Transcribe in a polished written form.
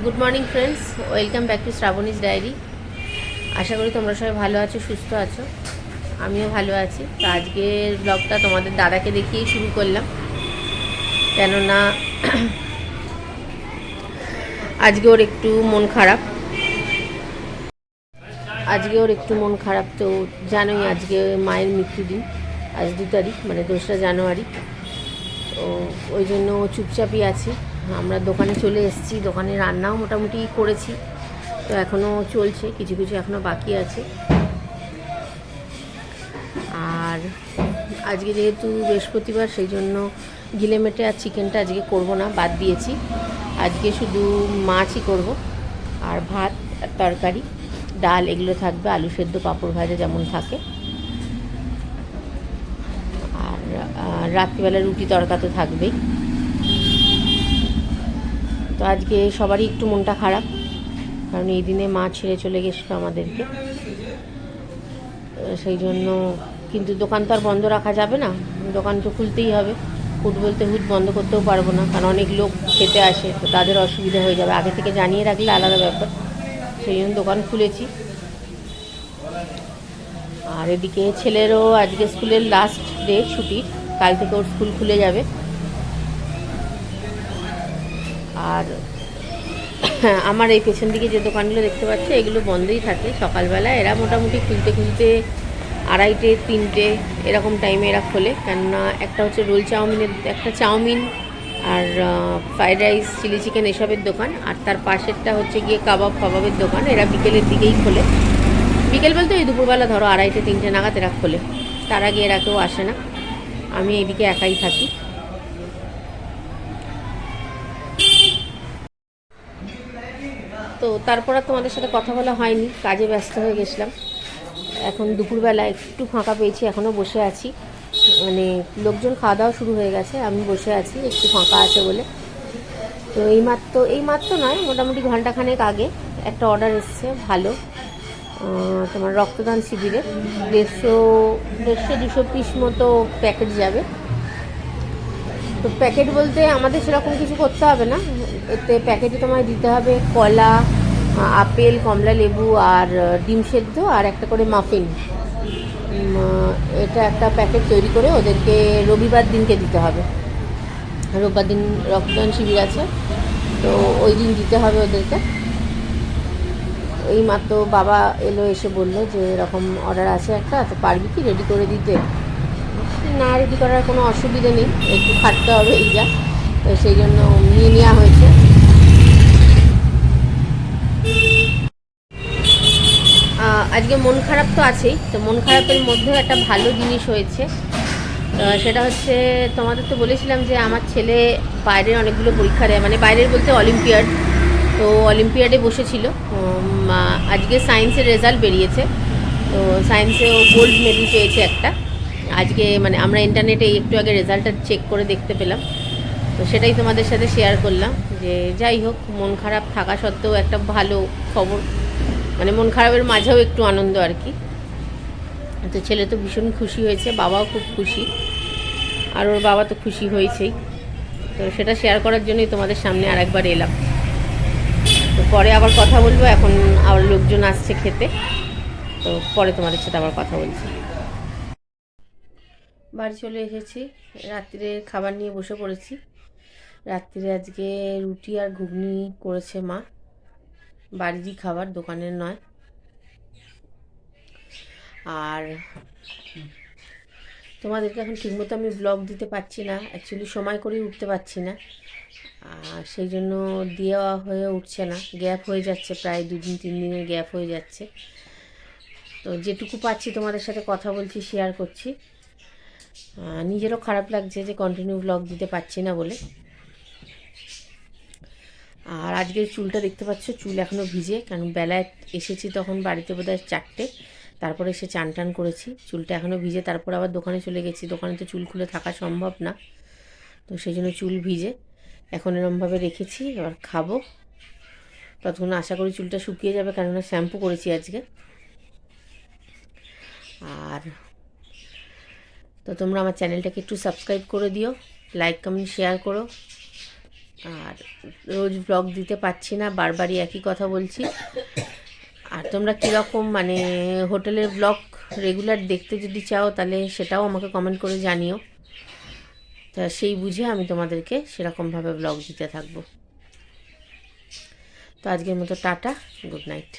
Good morning friends, welcome back to Shrabani's diary. আশা করি তোমরা সবাই ভালো আছো, সুস্থ আছো। আমিও ভালো আছি। তো আজকের ব্লগটা তোমাদের দাদাকে দেখিয়েই শুরু করলাম, কেননা আজকে ওর একটু মন খারাপ। তো জানোই আজকে মায়ের মৃত্যুদিন। আজ 2 তারিখ, মানে 2রা জানুয়ারি। তো ওই জন্য চুপচাপই আছি। আমরা দোকানে চলে এসেছি, দোকানে রান্নাও মোটামুটি করেছি, তো এখনও চলছে, কিছু কিছু এখনও বাকি আছে। আর আজকে যেহেতু বৃহস্পতিবার, সেই জন্য গিলেমেটে আর চিকেনটা আজকে করব না, বাদ দিয়েছি। আজকে শুধু মাছই করব, আর ভাত আর তরকারি, ডাল এগুলো থাকবে, আলু সেদ্ধ, পাঁপড় ভাজা যেমন থাকে। আর রাত্রিবেলা রুটি তরকা তো থাকবেই। তো আজকে সবারই একটু মনটা খারাপ, কারণ এই দিনে মা ছেড়ে চলে গেছিলো আমাদেরকে। সেই জন্য কিন্তু দোকান তো আর বন্ধ রাখা যাবে না, দোকান তো খুলতেই হবে। হুট বলতে হুট বন্ধ করতেও পারবো না, কারণ অনেক লোক খেতে আসে, তো তাদের অসুবিধা হয়ে যাবে। আগে থেকে জানিয়ে রাখলে আলাদা ব্যাপার, সেই জন্য দোকান খুলেছি। আর এদিকে ছেলেরও আজকে স্কুলের লাস্ট ডে ছুটির, কাল থেকে ওর স্কুল খুলে যাবে। আর আমার এই পেছন দিকে যে দোকানগুলো দেখতে পাচ্ছে, এগুলো বন্ধই থাকে সকালবেলা। এরা মোটামুটি খুলতে খুলতে 2:30, 3টে এরকম টাইমে এরা খোলে। কেননা একটা হচ্ছে রোল চাউমিনের, একটা চাউমিন আর ফ্রাইড রাইস, চিলি চিকেন এসবের দোকান, আর তার পাশেরটা হচ্ছে গিয়ে কাবাব ফাবাবের দোকান। এরা বিকেলের দিকেই খোলে। বিকেল বলতে ওই দুপুরবেলা ধরো 2:30, 3টে নাগাদ এরা খোলে। তার আগে এরা কেউ আসে না। আমি এইদিকে একাই থাকি। তো তারপর আর তোমাদের সাথে কথা বলা হয়নি, কাজে ব্যস্ত হয়ে গেছিলাম। এখন দুপুরবেলা একটু ফাঁকা পেয়েছি, এখনও বসে আছি। মানে লোকজন খাওয়া দাওয়া শুরু হয়ে গেছে, আমি বসে আছি একটু ফাঁকা আছে বলে। তো এইমাত্র নয়, মোটামুটি ঘন্টাখানেক আগে একটা অর্ডার এসছে ভালো, তোমার রক্তদান শিবিরে 150-200 পিস মতো প্যাকেট যাবে। তো প্যাকেট বলতে আমাদের সেরকম কিছু করতে হবে না, এতে প্যাকেটে তোমায় দিতে হবে কলা, আপেল, কমলা লেবু আর ডিম সেদ্ধ, আর একটা করে মাফিন। এটা একটা প্যাকেট তৈরি করে ওদেরকে রবিবার দিনকে দিতে হবে। রোববার দিন রক্তদান শিবির আছে, তো ওই দিন দিতে হবে ওদেরকে। এই মাত্র বাবা এলো, এসে বললো যে এরকম অর্ডার আছে একটা, তো পারবি কি রেডি করে দিতে? না, রেডি করার কোনো অসুবিধা নেই, একটু খাটতে হবে এই যা। তো সেই জন্য নিয়ে নেওয়া হয়েছে। আজকে মন খারাপ তো আছেই, তো মন খারাপের মধ্যেও একটা ভালো জিনিস হয়েছে। সেটা হচ্ছে, তোমাদের তো বলেছিলাম যে আমার ছেলে বাইরের অনেকগুলো পরীক্ষা দেয়, মানে বাইরের বলতে অলিম্পিয়াড। তো অলিম্পিয়াডে বসেছিল। আজকে সায়েন্সের রেজাল্ট বেরিয়েছে। তো সায়েন্সে ও গোল্ড মেডেল পেয়েছে একটা। আজকে মানে আমরা ইন্টারনেটে একটু আগে রেজাল্টটা চেক করে দেখতে পেলাম। তো সেটাই তোমাদের সাথে শেয়ার করলাম, যে যাই হোক, মন খারাপ থাকা সত্ত্বেও একটা ভালো খবর, মানে মন খারাপের মাঝেও একটু আনন্দ আর কি। তো ছেলে তো ভীষণ খুশি হয়েছে, বাবাও খুব খুশি, আর ওর বাবা তো খুশি হয়েছেই। তো সেটা শেয়ার করার জন্যই তোমাদের সামনে আরেকবার এলাম। তো পরে আবার কথা বলবো, এখন আবার লোকজন আসছে খেতে, তো পরে তোমাদের সাথে আবার কথা বলছি। বাড়ি চলে এসেছি, রাত্রিরে খাবার নিয়ে বসে পড়েছি। রাত্রিরে আজকে রুটি আর ঘুগনি করেছে মা, বাড়িরই খাবার, দোকানের নয়। আর তোমাদেরকে এখন ঠিকমতো আমি ব্লগ দিতে পারছি না, অ্যাকচুয়ালি সময় করেই উঠতে পারছি না, আর সেই জন্য দেওয়া হয়ে উঠছে না, গ্যাপ হয়ে যাচ্ছে, প্রায় 2 দিন 3 দিনের গ্যাপ হয়ে যাচ্ছে। তো যেটুকু পাচ্ছি তোমাদের সাথে কথা বলছি, শেয়ার করছি। নিজেরও খারাপ লাগছে যে কন্টিনিউ ব্লগ দিতে পারছি না বলে। আর আজকের চুলটা দেখতে পাচ্ছ, চুল এখনও ভিজে, কারণ বেলায় এসেছি তখন বাড়িতে বোধহয় 4টে, তারপরে এসে চান টান করেছি, চুলটা এখনও ভিজে। তারপর আবার দোকানে চলে গেছি, দোকানে তো চুল খুলে থাকা সম্ভব না, তো সেই জন্য চুল ভিজে এখন এরমভাবে রেখেছি। এবার খাবো, ততক্ষণ আশা করি চুলটা শুকিয়ে যাবে, কেননা শ্যাম্পু করেছি আজকে। আর তো তোমরা আমার চ্যানেলটাকে একটু সাবস্ক্রাইব করে দিও, লাইক কমেন্ট শেয়ার করো। আর রোজ ব্লগ দিতে পারছি না, বারবারই একই কথা বলছি। আর তোমরা কীরকম মানে হোটেলের ব্লগ রেগুলার দেখতে যদি চাও তাহলে সেটাও আমাকে কমেন্ট করে জানিও, তা সেই বুঝে আমি তোমাদেরকে সেরকমভাবে ব্লগ দিতে থাকবো। তো আজকের মতো টাটা, গুড নাইট।